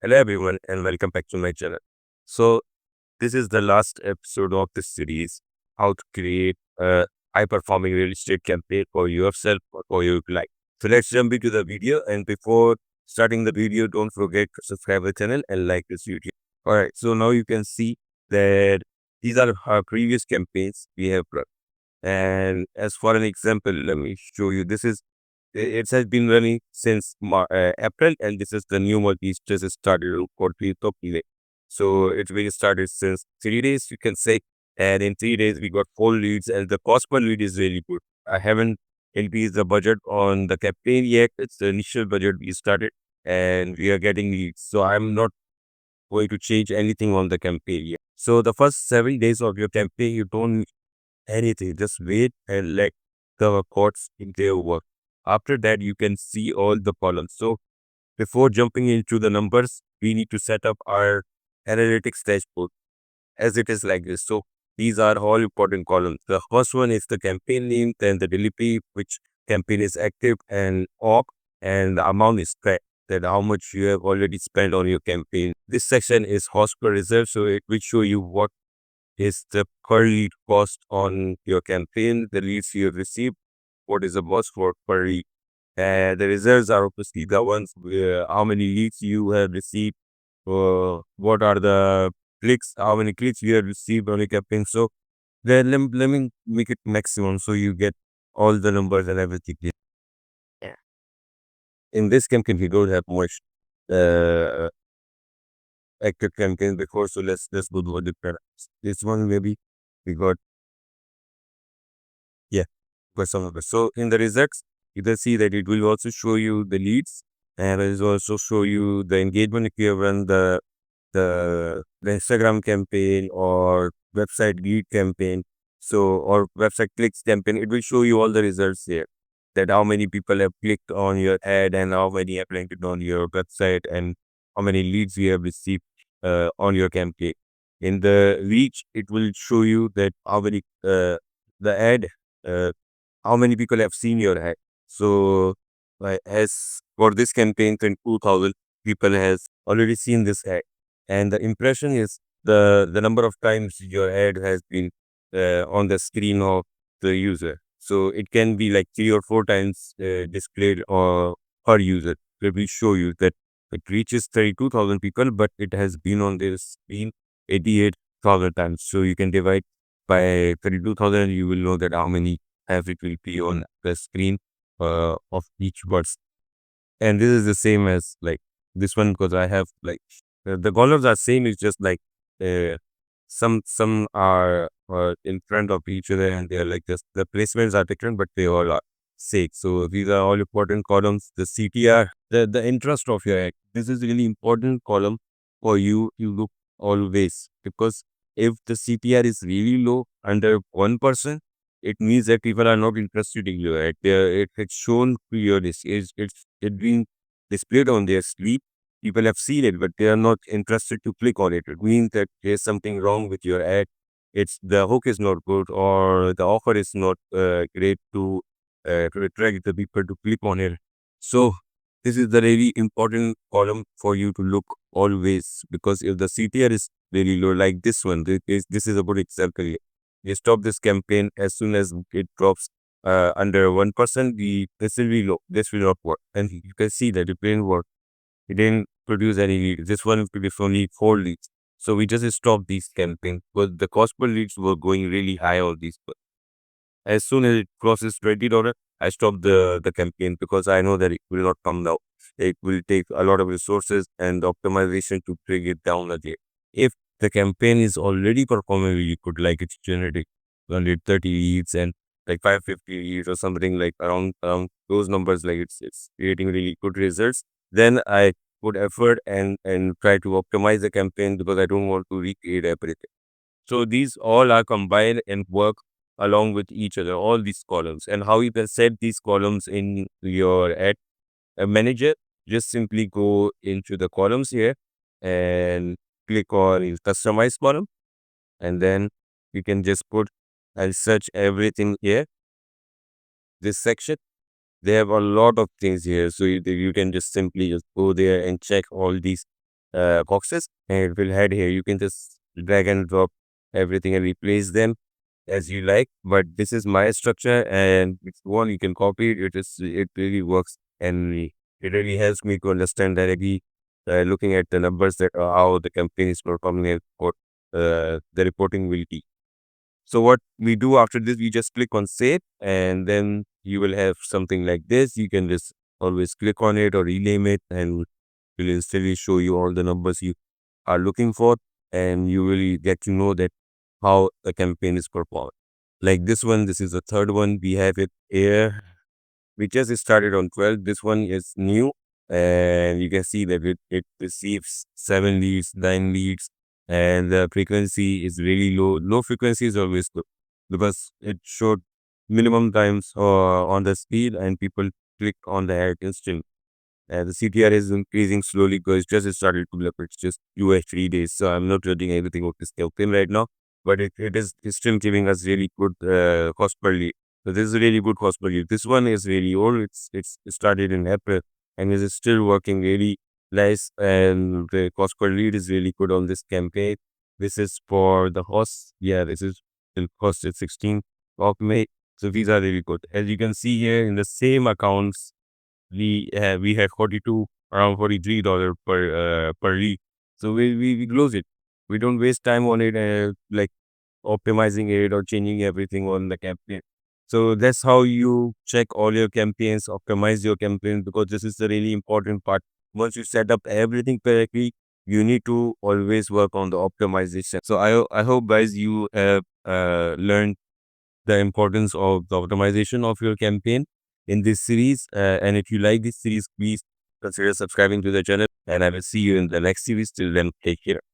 Hello everyone and welcome back to my channel. So this is the last episode of this series, how to create a high performing real estate campaign for yourself or for your client. So let's jump into the video, and before starting the video, don't forget to subscribe the channel and like this video. Alright, so now you can see that these are our previous campaigns we have run. And as for an example, let me show you. It has been running since April, and this is the new one. It just started for 3rd of May. So it's been started since 3 days, you can say. And in 3 days, we got 4 leads, and the cost per lead is really good. I haven't increased the budget on the campaign yet. It's the initial budget we started, and we are getting leads. So I'm not going to change anything on the campaign yet. So the first 7 days of your campaign, you don't anything. Just wait and let the records in their work. After that, you can see all the columns. So before jumping into the numbers, we need to set up our analytics dashboard as it is like this. So these are all important columns. The first one is the campaign name, then the delivery, which campaign is active and off, and the amount is spent, that how much you have already spent on your campaign. This section is host per reserve, so it will show you what is the per lead cost on your campaign, the leads you have received, what is the cost for per lead. The results are obviously the ones where how many leads you have received, what are the clicks, how many clicks you have received on your campaign. So then let me make it maximum so you get all the numbers and everything. Yeah. In this campaign, we don't have much uh, active campaigns before, so let's go to a different. This one maybe we got, yeah, got some numbers. So in the results, you can see that it will also show you the leads, and it will also show you the engagement if you have run the Instagram campaign or website lead campaign. So or website clicks campaign, it will show you all the results there. That how many people have clicked on your ad and how many have linked on your website and how many leads you have received on your campaign. In the reach, it will show you that how many the ad, uh, how many people have seen your ad. So as for this campaign, 2,000 people has already seen this ad, and the impression is the number of times your ad has been on the screen of the user. So it can be like 3 or 4 times displayed per user. It will show you that it reaches 32,000 people, but it has been on their screen 88,000 times. So you can divide by 32,000, you will know that how many have it will be on the screen of each person. And this is the same as like this one, because I have like the colors are same. It's just like uh, some are in front of each other, and they are like this. The placements are different, but they all are same. So these are all important columns. The CTR, the interest of your ad. This is really important column for you. You look always, because if the CTR is really low, under 1%, it means that people are not interested in your ad. It's shown clearly. It's been displayed on their sleep. People have seen it, but they are not interested to click on it. It means that there's something wrong with your ad. It's the hook is not good, or the offer is not great to attract the people to click on it. So this is the really important column for you to look always, because if the CTR is really low, like this one, this is a good example here. You stop this campaign as soon as it drops under 1%. This will be low. This will not work, and you can see that it didn't work. It didn't produce any leads. This one produced only 4 leads. So we just stopped these campaigns, but the cost per leads were going really high on these. As soon as it crosses $20, I stop the campaign, because I know that it will not come down. It will take a lot of resources and optimization to bring it down again. If the campaign is already performing really good, like it's generating 130 leads and like 550 leads or something like around those numbers, like it's creating really good results, then I put effort and try to optimize the campaign, because I don't want to recreate everything. So these all are combined and work along with each other, all these columns. And how you can set these columns in your ad manager, just simply go into the columns here and click on customize column. And then you can just put and search everything here, this section. They have a lot of things here. So you can just simply just go there and check all these boxes and it will head here. You can just drag and drop everything and replace them as you like. But this is my structure, and if you want, you can copy it. It really works, and it really helps me to understand directly, looking at the numbers that how the campaign is performing and what the reporting will be. So what we do after this, we just click on save, and then you will have something like this. You can just always click on it or rename it, and it will instantly show you all the numbers you are looking for, and you will get to know that how the campaign is performed. Like this one, this is the third one. We have it here. We just started on 12. This one is new, and you can see that it receives 7 leads, 9 leads, and the frequency is really low. Low frequency is always good because it showed minimum times on the speed, and people click on the ad instantly. The CTR is increasing slowly because it just started to develop. It's just 2 or 3 days. So I'm not judging anything of this campaign right now, but it is it's still giving us really good cost per lead. So this is a really good cost per lead. This one is really old. It started in April and it is still working really nice. And the cost per lead is really good on this campaign. This is for the host. Yeah, this is it costed 16 of May. So these are really good. As you can see here in the same accounts, we had 42 around $43 per lead. So we close it. We don't waste time on it, like optimizing it or changing everything on the campaign. So that's how you check all your campaigns, optimize your campaign, because this is the really important part. Once you set up everything correctly, you need to always work on the optimization. So I hope guys you have learned the importance of the optimization of your campaign in this series. And if you like this series, please consider subscribing to the channel. And I will see you in the next series. Till then, take care.